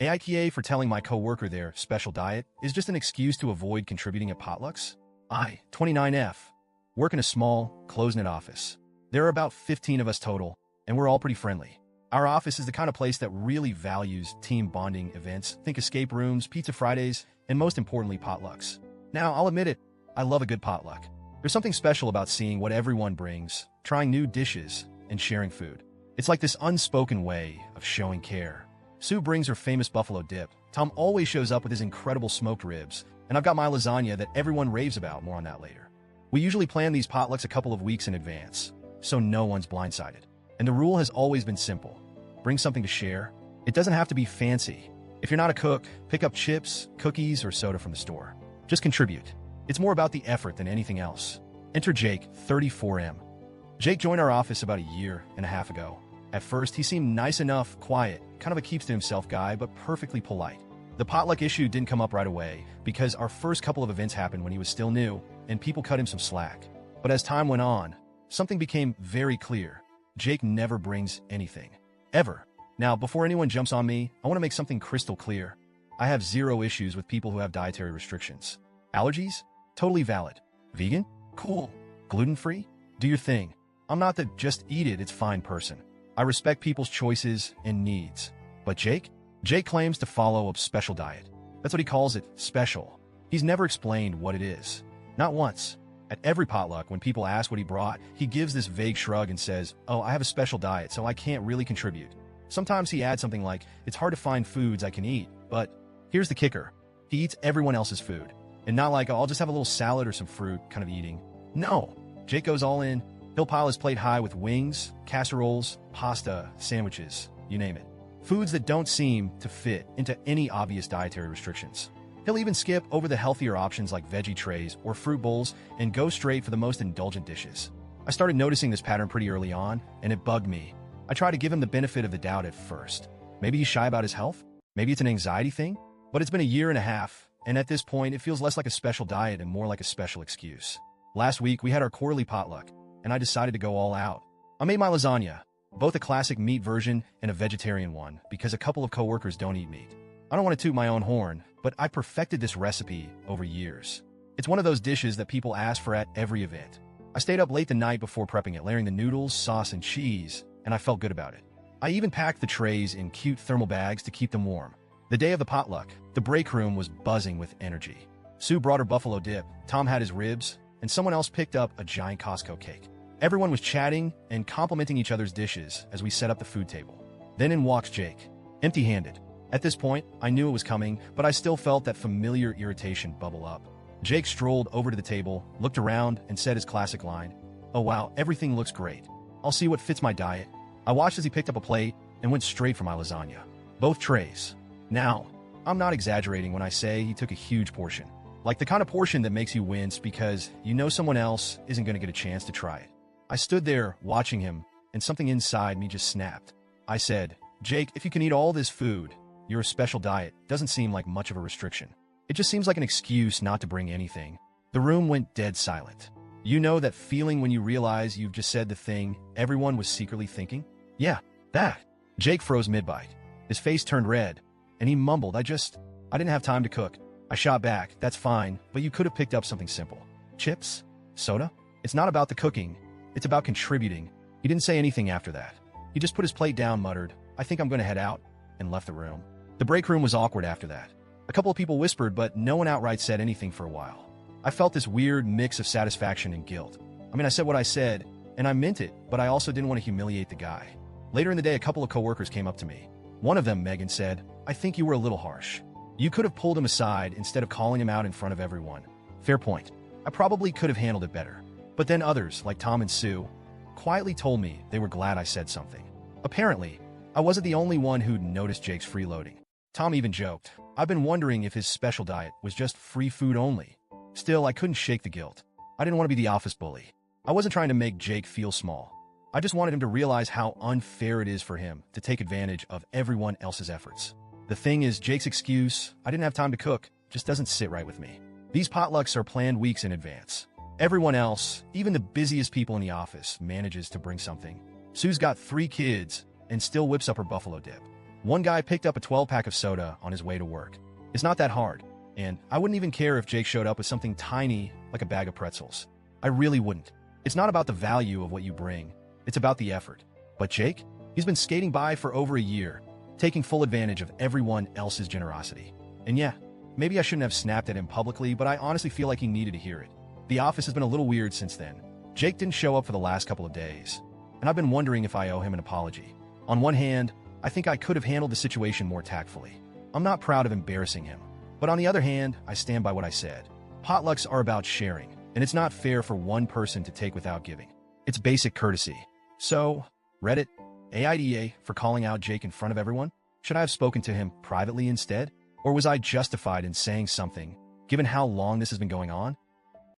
AITA for telling my coworker their special diet is just an excuse to avoid contributing at potlucks? I, 29F, work in a small, closed-knit office. There are about 15 of us total, and we're all pretty friendly. Our office is the kind of place that really values team bonding events. Think escape rooms, pizza Fridays, and most importantly, potlucks. Now, I'll admit it, I love a good potluck. There's something special about seeing what everyone brings, trying new dishes, and sharing food. It's like this unspoken way of showing care. Sue brings her famous buffalo dip. Tom always shows up with his incredible smoked ribs, and I've got my lasagna that everyone raves about. More on that later. We usually plan these potlucks a couple of weeks in advance, so no one's blindsided. And the rule has always been simple. Bring something to share. It doesn't have to be fancy. If you're not a cook, pick up chips, cookies, or soda from the store. Just contribute. It's more about the effort than anything else. Enter Jake, 34M. Jake joined our office about a year and a half ago. At first, he seemed nice enough, quiet, kind of a keeps-to-himself guy, but perfectly polite. The potluck issue didn't come up right away because our first couple of events happened when he was still new, and people cut him some slack. But as time went on, something became very clear. Jake never brings anything. Ever. Now, before anyone jumps on me, I want to make something crystal clear. I have zero issues with people who have dietary restrictions. Allergies? Totally valid. Vegan? Cool. Gluten-free? Do your thing. I'm not the just eat it, it's fine person. I respect people's choices and needs. But Jake? Jake claims to follow a special diet. That's what he calls it, special. He's never explained what it is. Not once. At every potluck, when people ask what he brought, he gives this vague shrug and says, "Oh, I have a special diet, so I can't really contribute." Sometimes he adds something like, "It's hard to find foods I can eat," but here's the kicker. He eats everyone else's food. And not like, "Oh, I'll just have a little salad or some fruit," kind of eating. No. Jake goes all in. He'll pile his plate high with wings, casseroles, pasta, sandwiches, you name it. Foods that don't seem to fit into any obvious dietary restrictions. He'll even skip over the healthier options like veggie trays or fruit bowls and go straight for the most indulgent dishes. I started noticing this pattern pretty early on, and it bugged me. I tried to give him the benefit of the doubt at first. Maybe he's shy about his health? Maybe it's an anxiety thing? But it's been a year and a half, and at this point, it feels less like a special diet and more like a special excuse. Last week, we had our quarterly potluck, and I decided to go all out. I made my lasagna, both a classic meat version and a vegetarian one, because a couple of coworkers don't eat meat. I don't want to toot my own horn, but I perfected this recipe over years. It's one of those dishes that people ask for at every event. I stayed up late the night before prepping it, layering the noodles, sauce, and cheese, and I felt good about it. I even packed the trays in cute thermal bags to keep them warm. The day of the potluck, the break room was buzzing with energy. Sue brought her buffalo dip, Tom had his ribs, and someone else picked up a giant Costco cake. Everyone was chatting and complimenting each other's dishes as we set up the food table. Then in walks Jake, empty-handed. At this point, I knew it was coming, but I still felt that familiar irritation bubble up. Jake strolled over to the table, looked around, and said his classic line, "Oh wow, everything looks great. I'll see what fits my diet." I watched as he picked up a plate and went straight for my lasagna. Both trays. Now, I'm not exaggerating when I say he took a huge portion. Like the kind of portion that makes you wince because you know someone else isn't going to get a chance to try it. I stood there watching him, and something inside me just snapped. I said, "Jake, if you can eat all this food, your special diet doesn't seem like much of a restriction. It just seems like an excuse not to bring anything." The room went dead silent. You know that feeling when you realize you've just said the thing everyone was secretly thinking? Yeah, that. Jake froze mid-bite. His face turned red, and he mumbled, I didn't have time to cook." I shot back, "That's fine, but you could have picked up something simple. Chips? Soda? It's not about the cooking. It's about contributing." He didn't say anything after that. He just put his plate down, muttered, "I think I'm going to head out," and left the room. The break room was awkward after that. A couple of people whispered, but no one outright said anything for a while. I felt this weird mix of satisfaction and guilt. I said what I said, and I meant it, but I also didn't want to humiliate the guy. Later in the day, a couple of coworkers came up to me. One of them, Megan, said, "I think you were a little harsh. You could have pulled him aside instead of calling him out in front of everyone." Fair point. I probably could have handled it better. But then others, like Tom and Sue, quietly told me they were glad I said something. Apparently, I wasn't the only one who'd noticed Jake's freeloading. Tom even joked, "I've been wondering if his special diet was just free food only." Still, I couldn't shake the guilt. I didn't want to be the office bully. I wasn't trying to make Jake feel small. I just wanted him to realize how unfair it is for him to take advantage of everyone else's efforts. The thing is, Jake's excuse, "I didn't have time to cook," just doesn't sit right with me. These potlucks are planned weeks in advance. Everyone else, even the busiest people in the office, manages to bring something. Sue's got 3 kids and still whips up her buffalo dip. One guy picked up a 12-pack of soda on his way to work. It's not that hard, and I wouldn't even care if Jake showed up with something tiny like a bag of pretzels. I really wouldn't. It's not about the value of what you bring, it's about the effort. But Jake, he's been skating by for over a year, taking full advantage of everyone else's generosity. And yeah, maybe I shouldn't have snapped at him publicly, but I honestly feel like he needed to hear it. The office has been a little weird since then. Jake didn't show up for the last couple of days, and I've been wondering if I owe him an apology. On one hand, I think I could have handled the situation more tactfully. I'm not proud of embarrassing him. But on the other hand, I stand by what I said. Potlucks are about sharing, and it's not fair for one person to take without giving. It's basic courtesy. So, Reddit, AITA for calling out Jake in front of everyone? Should I have spoken to him privately instead? Or was I justified in saying something, given how long this has been going on?